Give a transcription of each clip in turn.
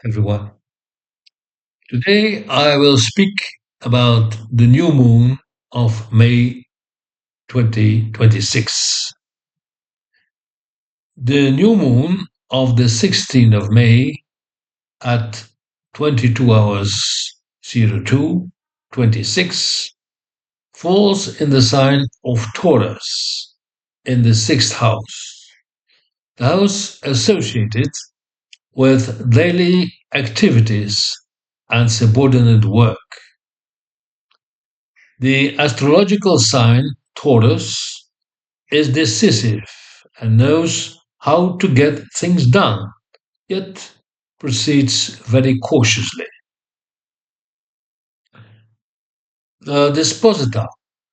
Everyone. Today I will speak about the new moon of May 2026. The new moon of the 16th of May at 22 hours 02:26 falls in the sign of Taurus in the sixth house, the house associated with daily activities and subordinate work. The astrological sign Taurus is decisive and knows how to get things done, yet proceeds very cautiously. The dispositor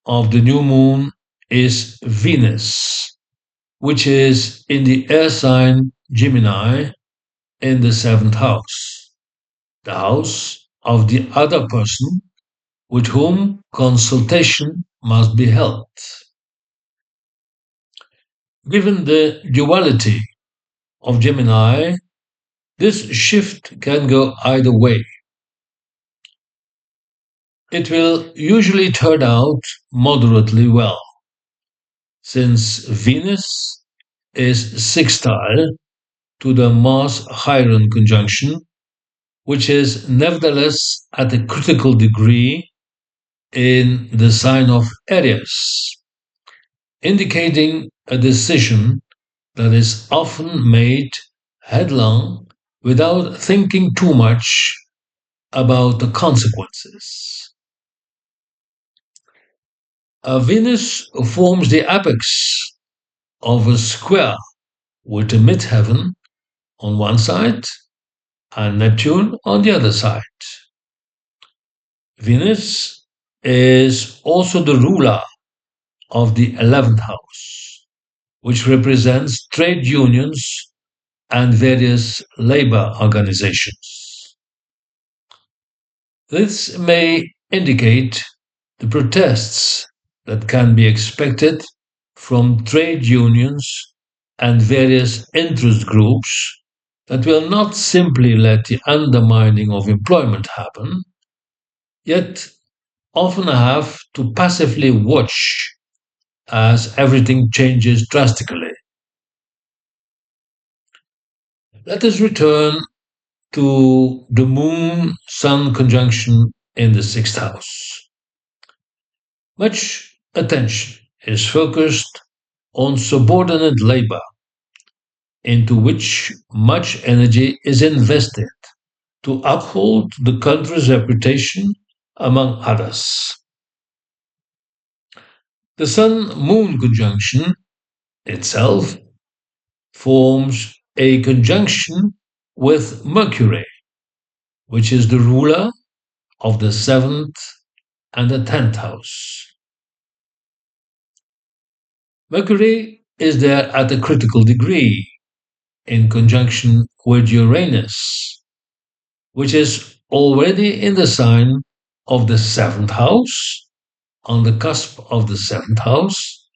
of the new moon is Venus, which is in the air sign Gemini in the seventh house, the house of the other person with whom consultation must be held. Given the duality of Gemini, this shift can go either way. It will usually turn out moderately well, since Venus is sextile to the Mars Chiron conjunction, which is nevertheless at a critical degree in the sign of Aries, indicating a decision that is often made headlong without thinking too much about the consequences. Venus forms the apex of a square with the midheaven on one side and Neptune on the other side. Venus is also the ruler of the 11th house, which represents trade unions and various labor organizations. This may indicate the protests that can be expected from trade unions and various interest groups that will not simply let the undermining of employment happen, yet often have to passively watch as everything changes drastically. Let us return to the Moon Sun conjunction in the sixth house. Much attention is focused on subordinate labor, into which much energy is invested to uphold the country's reputation, among others. The Sun Moon conjunction itself forms a conjunction with Mercury, which is the ruler of the seventh and the 10th house. Mercury is there at a critical degree in conjunction with Uranus, which is already in the sign of the seventh house, on the cusp of the seventh house,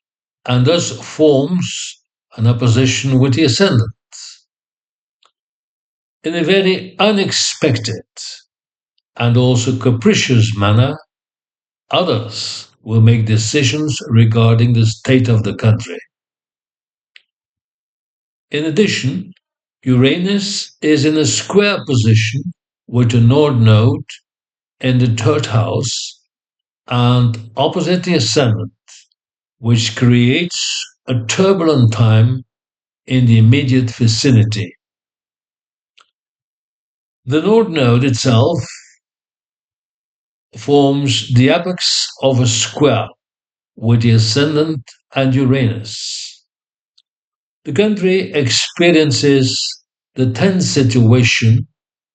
and thus forms an opposition with the ascendant. In a very unexpected and also capricious manner, others will make decisions regarding the state of the country. In addition, Uranus is in a square position with the North Node in the third house and opposite the ascendant, which creates a turbulent time in the immediate vicinity. The North Node itself forms the apex of a square with the ascendant and Uranus. The country experiences the tense situation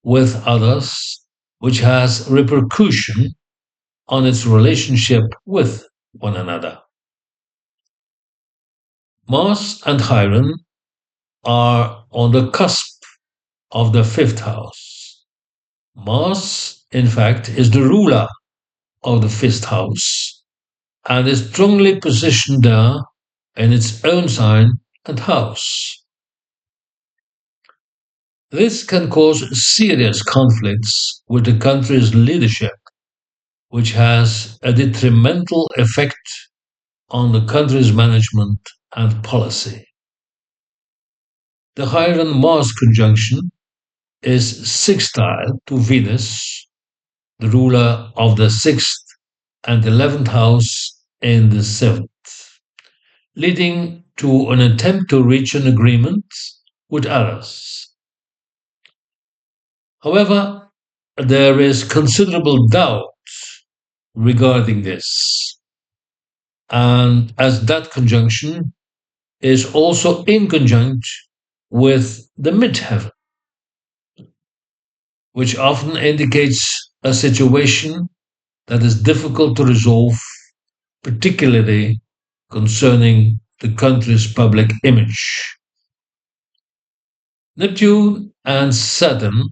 with others, which has repercussion on its relationship with one another. Mars and Chiron are on the cusp of the fifth house. Mars, in fact, is the ruler of the fifth house and is strongly positioned there in its own sign and house. This can cause serious conflicts with the country's leadership, which has a detrimental effect on the country's management and policy. The Chiron Mars conjunction is sextile to Venus, the ruler of the sixth and 11th house in the seventh, leading to an attempt to reach an agreement with others. However, there is considerable doubt regarding this, and as that conjunction is also in conjunct with the midheaven, which often indicates a situation that is difficult to resolve, particularly concerning the country's public image. Neptune and Saturn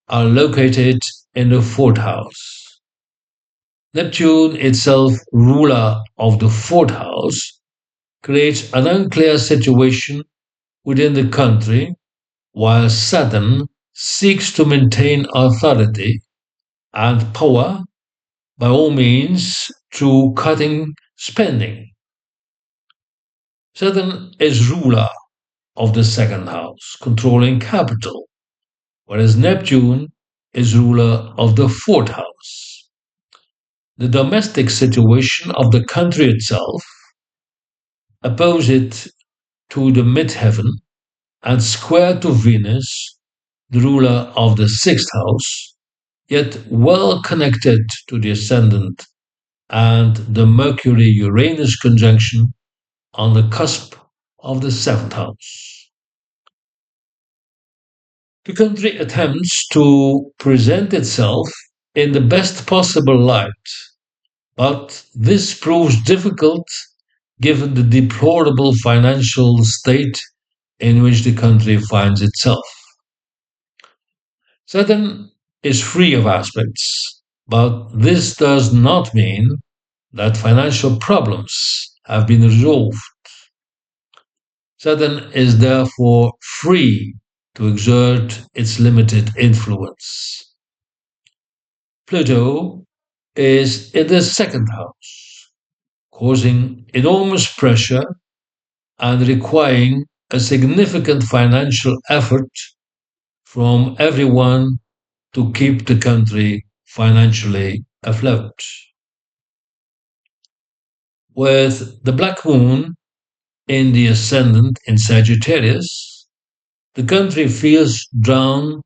are located in the fourth house. Neptune, itself ruler of the fourth house, creates an unclear situation within the country, while Saturn seeks to maintain authority and power by all means through cutting spending. Saturn is ruler of the second house, controlling capital, whereas Neptune is ruler of the fourth house. The domestic situation of the country itself, opposite to the midheaven and square to Venus, the ruler of the sixth house, yet well connected to the ascendant and the Mercury Uranus conjunction on the cusp of the seventh house. The country attempts to present itself in the best possible light, but this proves difficult given the deplorable financial state in which the country finds itself. Saturn is free of aspects, but this does not mean that financial problems have been resolved. Saturn is therefore free to exert its limited influence. Pluto is in the second house, causing enormous pressure and requiring a significant financial effort from everyone to keep the country financially afloat. With the black moon in the ascendant in Sagittarius, the country feels drawn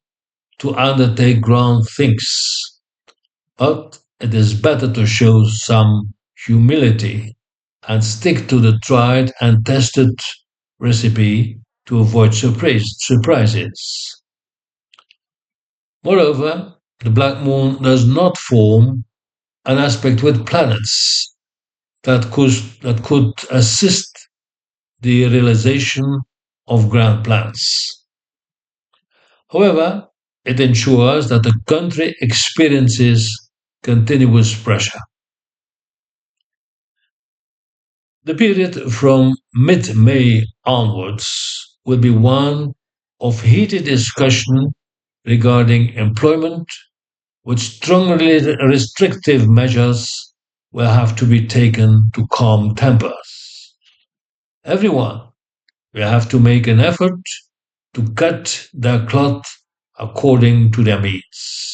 to undertake grand things, but it is better to show some humility and stick to the tried and tested recipe to avoid surprises. Moreover, the black moon does not form an aspect with planets that could assist the realization of grand plans. However, it ensures that the country experiences continuous pressure. The period from mid May onwards will be one of heated discussion regarding employment, with strongly restrictive measures will have to be taken to calm tempers. Everyone will have to make an effort to cut their cloth according to their means.